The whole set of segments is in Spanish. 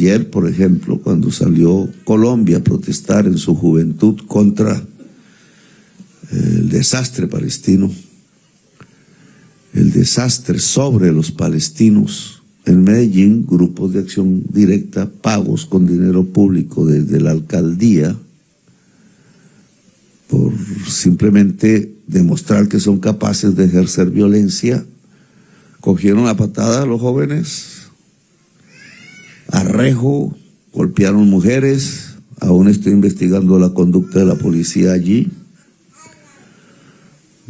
Ayer, por ejemplo, cuando salió Colombia a protestar en su juventud contra el desastre palestino, el desastre sobre los palestinos, en Medellín, grupos de acción directa, pagos con dinero público desde la alcaldía, por simplemente demostrar que son capaces de ejercer violencia, cogieron a patada a los jóvenes, arrejo, golpearon mujeres. Aún estoy investigando la conducta de la policía allí,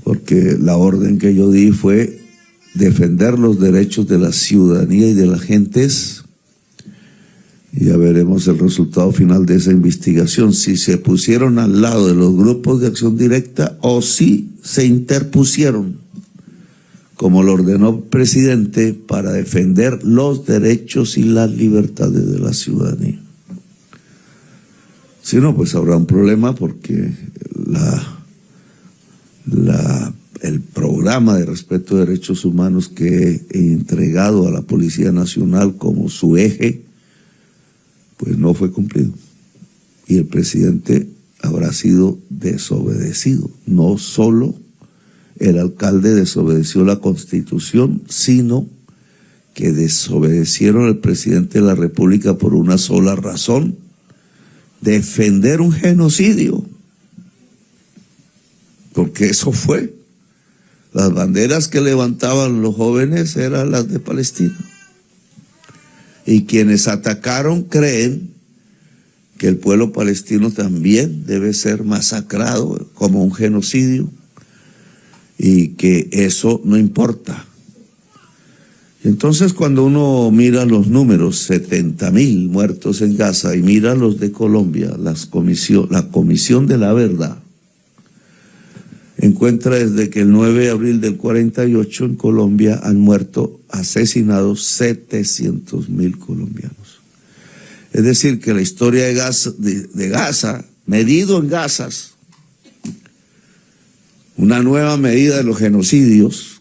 porque la orden que yo di fue defender los derechos de la ciudadanía y de las gentes. Y ya veremos el resultado final de esa investigación, si se pusieron al lado de los grupos de acción directa o si se interpusieron, como lo ordenó el presidente, para defender los derechos y las libertades de la ciudadanía. Si no, pues habrá un problema, porque el programa de respeto de derechos humanos que he entregado a la Policía Nacional como su eje, pues no fue cumplido. Y el presidente habrá sido desobedecido. No solo el alcalde desobedeció la Constitución, sino que desobedecieron al presidente de la República por una sola razón: defender un genocidio. Porque eso fue. Las banderas que levantaban los jóvenes eran las de Palestina. Y quienes atacaron creen que el pueblo palestino también debe ser masacrado como un genocidio, y que eso no importa. Entonces, cuando uno mira los números, 70.000 muertos en Gaza, y mira los de Colombia, la Comisión de la Verdad encuentra desde que el 9 de abril del 48 en Colombia han muerto, asesinados 700.000 colombianos. Es decir, que la historia de Gaza, medido en Gazas, una nueva medida de los genocidios,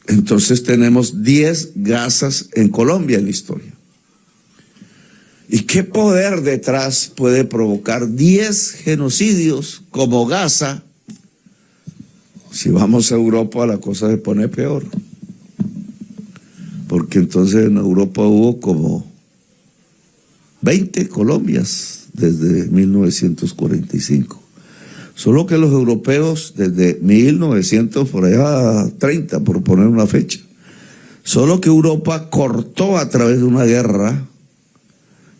entonces tenemos 10 Gazas en Colombia en la historia. ¿Y qué poder detrás puede provocar 10 genocidios como Gaza? Si vamos a Europa, la cosa se pone peor. Porque entonces en Europa hubo como 20 Colombias desde 1945. Solo que los europeos desde 1930, por poner una fecha, solo que Europa cortó a través de una guerra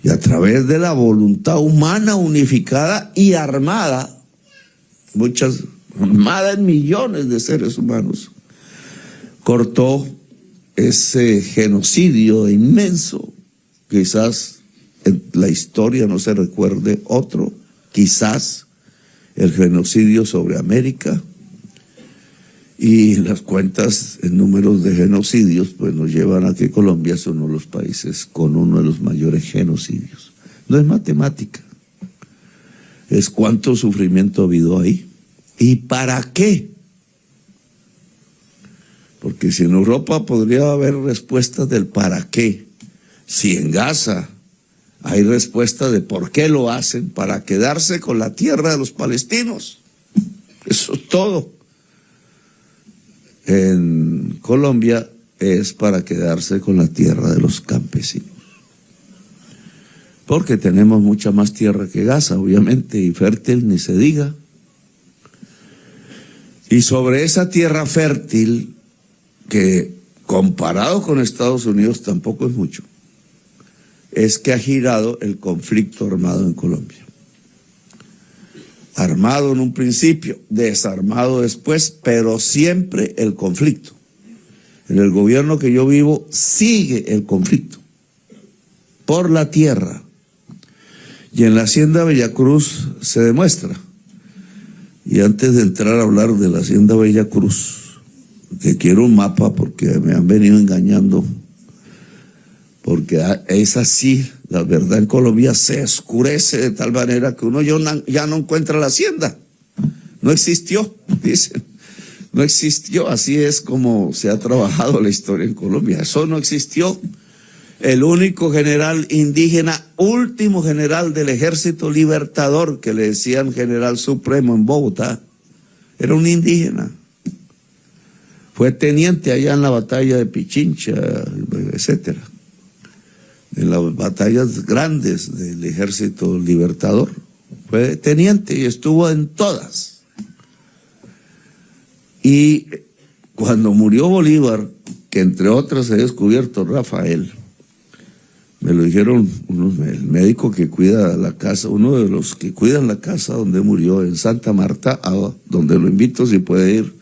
y a través de la voluntad humana unificada y armada, armada en millones de seres humanos, cortó ese genocidio inmenso. Quizás en la historia no se recuerde otro, quizás el genocidio sobre América, y las cuentas en números de genocidios pues nos llevan a que Colombia es uno de los países con uno de los mayores genocidios. No es matemática, es cuánto sufrimiento ha habido ahí y para qué. Porque si en Europa podría haber respuestas del para qué, si en Gaza hay respuesta de por qué lo hacen: para quedarse con la tierra de los palestinos. Eso es todo. En Colombia es para quedarse con la tierra de los campesinos. Porque tenemos mucha más tierra que Gaza, obviamente, y fértil ni se diga. Y sobre esa tierra fértil, que comparado con Estados Unidos tampoco es mucho, es que ha girado el conflicto armado en Colombia. Armado en un principio, desarmado después, pero siempre el conflicto. En el gobierno que yo vivo sigue el conflicto por la tierra. Y en la Hacienda Bellacruz se demuestra. Y antes de entrar a hablar de la Hacienda Bellacruz, que quiero un mapa porque me han venido engañando, porque es así, la verdad en Colombia se oscurece de tal manera que uno ya no encuentra la hacienda. No existió, dicen. No existió, así es como se ha trabajado la historia en Colombia. Eso no existió. El único general indígena, último general del Ejército Libertador, que le decían general supremo en Bogotá, era un indígena. Fue teniente allá en la batalla de Pichincha, etcétera. En las batallas grandes del Ejército Libertador. Fue teniente y estuvo en todas. Y cuando murió Bolívar, que entre otras he descubierto Rafael, me lo dijeron el médico que cuida la casa, uno de los que cuidan la casa donde murió, en Santa Marta, donde lo invito si puede ir,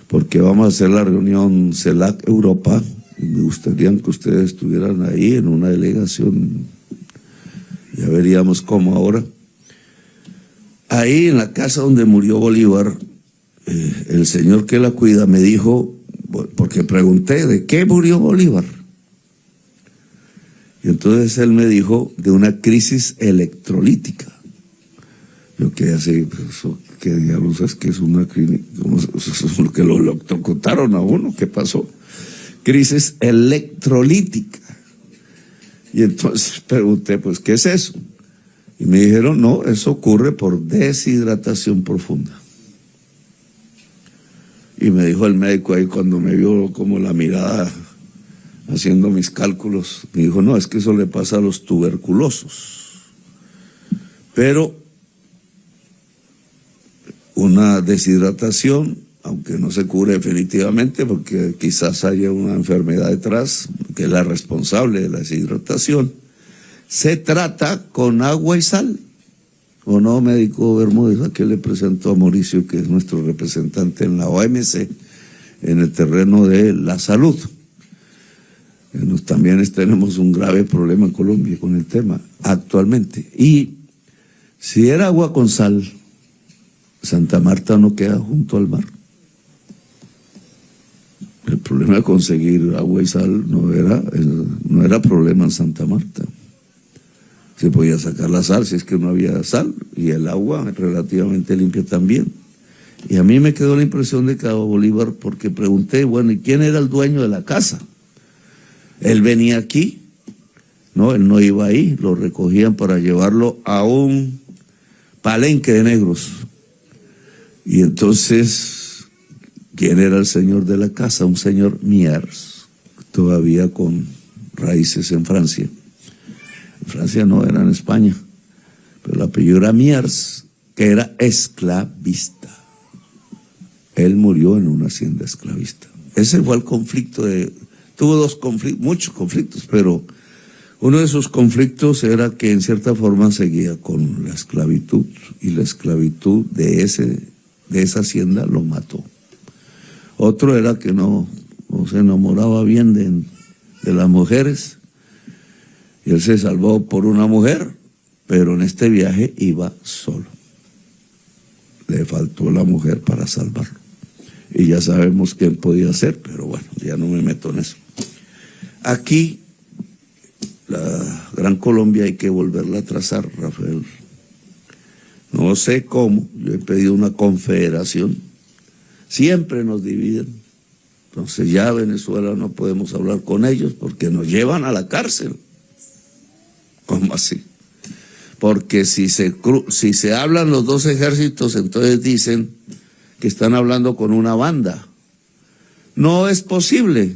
porque vamos a hacer la reunión CELAC Europa, y me gustaría que ustedes estuvieran ahí en una delegación, ya veríamos cómo ahora. Ahí en la casa donde murió Bolívar, el señor que la cuida me dijo, porque pregunté, ¿de qué murió Bolívar? Y entonces él me dijo de una crisis electrolítica. Yo quedé así, ¿qué diablos es que es una crisis? Es lo que lo electrocutaron a uno, ¿qué pasó? Crisis electrolítica. Y entonces pregunté, pues, ¿qué es eso? Y me dijeron, no, eso ocurre por deshidratación profunda. Y me dijo el médico ahí cuando me vio como la mirada haciendo mis cálculos, me dijo, no, es que eso le pasa a los tuberculosos. Pero una deshidratación, aunque no se cure definitivamente, porque quizás haya una enfermedad detrás, que es la responsable de la deshidratación, se trata con agua y sal. ¿O no, médico Bermúdez? Aquí le presento a Mauricio, que es nuestro representante en la OMC, en el terreno de la salud. También tenemos un grave problema en Colombia con el tema actualmente. Y si era agua con sal, Santa Marta no queda junto al mar. El problema de conseguir agua y sal no era problema en Santa Marta. Se podía sacar la sal si es que no había sal, y el agua relativamente limpia también. Y a mí me quedó la impresión de Cabo Bolívar, porque pregunté, bueno, ¿y quién era el dueño de la casa? Él venía aquí, no, él no iba ahí, lo recogían para llevarlo a un palenque de negros. Y entonces, ¿quién era el señor de la casa? Un señor Miers, todavía con raíces en Francia. En Francia no, era en España, pero el apellido era Miers, que era esclavista. Él murió en una hacienda esclavista. Ese fue el conflicto tuvo dos conflictos, muchos conflictos, pero uno de esos conflictos era que en cierta forma seguía con la esclavitud, y la esclavitud de esa hacienda lo mató. Otro era que no se enamoraba bien de las mujeres, y él se salvó por una mujer, pero en este viaje iba solo. Le faltó la mujer para salvarlo. Y ya sabemos qué él podía hacer, pero bueno, ya no me meto en eso. Aquí, la Gran Colombia hay que volverla a trazar, Rafael. No sé cómo, yo he pedido una confederación. Siempre nos dividen. Entonces ya Venezuela no podemos hablar con ellos porque nos llevan a la cárcel. ¿Cómo así? Porque si se hablan los dos ejércitos, entonces dicen que están hablando con una banda. No es posible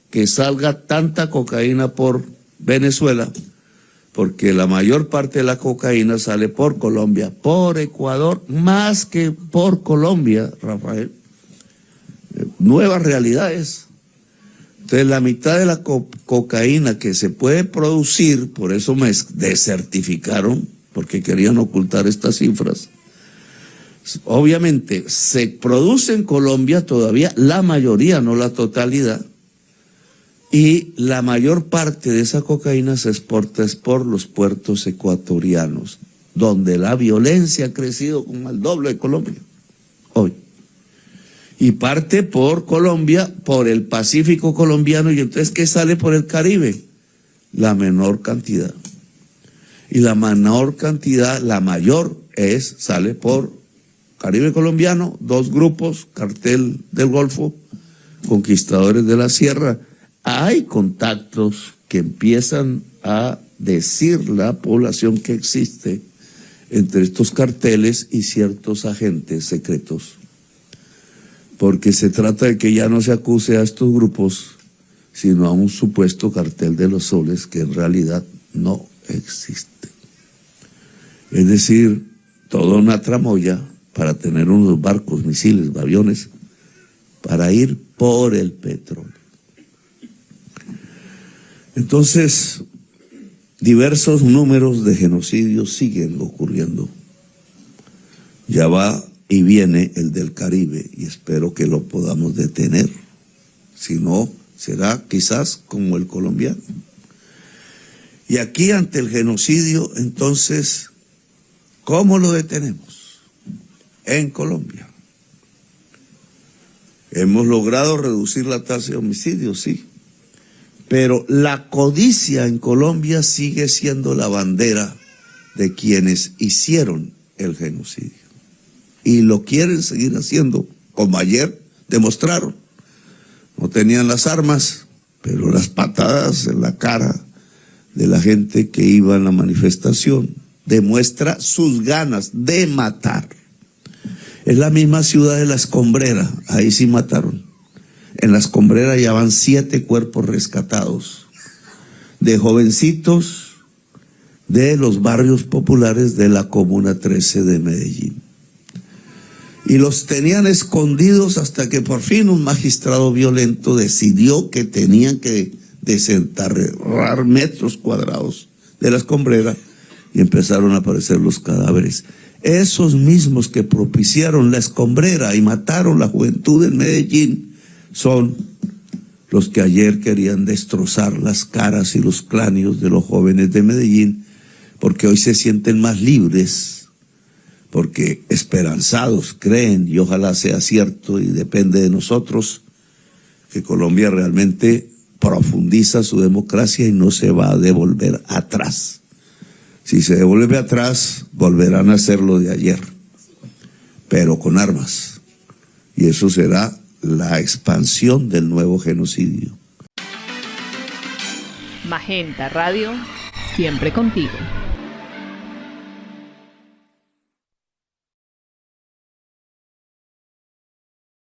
que salga tanta cocaína por Venezuela, porque la mayor parte de la cocaína sale por Colombia, por Ecuador, más que por Colombia, Rafael. Nuevas realidades. Entonces la mitad de la cocaína que se puede producir, por eso me desertificaron, porque querían ocultar estas cifras, obviamente se produce en Colombia todavía, la mayoría, no la totalidad, y la mayor parte de esa cocaína se exporta por los puertos ecuatorianos, donde la violencia ha crecido como el doble de Colombia hoy. Y parte por Colombia, por el Pacífico colombiano, y entonces ¿qué sale por el Caribe? La menor cantidad. Y la menor cantidad, la mayor sale por Caribe colombiano, dos grupos, Cartel del Golfo, Conquistadores de la Sierra. Hay contactos que empiezan a decir la población que existe entre estos carteles y ciertos agentes secretos, porque se trata de que ya no se acuse a estos grupos, sino a un supuesto cartel de los soles que en realidad no existe. Es decir, toda una tramoya para tener unos barcos, misiles, aviones, para ir por el petróleo. Entonces, diversos números de genocidios siguen ocurriendo. Ya va y viene el del Caribe y espero que lo podamos detener. Si no, será quizás como el colombiano. Y aquí ante el genocidio, entonces, ¿cómo lo detenemos? En Colombia. Hemos logrado reducir la tasa de homicidios, sí. Pero la codicia en Colombia sigue siendo la bandera de quienes hicieron el genocidio. Y lo quieren seguir haciendo, como ayer demostraron. No tenían las armas, pero las patadas en la cara de la gente que iba en la manifestación demuestra sus ganas de matar. Es la misma ciudad de La Escombrera, ahí sí mataron. En La Escombrera ya van 7 cuerpos rescatados de jovencitos de los barrios populares de la Comuna 13 de Medellín. Y los tenían escondidos hasta que por fin un magistrado violento decidió que tenían que desenterrar metros cuadrados de La Escombrera y empezaron a aparecer los cadáveres. Esos mismos que propiciaron La Escombrera y mataron la juventud en Medellín son los que ayer querían destrozar las caras y los cráneos de los jóvenes de Medellín, porque hoy se sienten más libres, porque esperanzados creen, y ojalá sea cierto y depende de nosotros, que Colombia realmente profundiza su democracia y no se va a devolver atrás. Si se devuelve atrás, volverán a hacer lo de ayer, pero con armas, y eso será la expansión del nuevo genocidio. Magenta Radio, siempre contigo.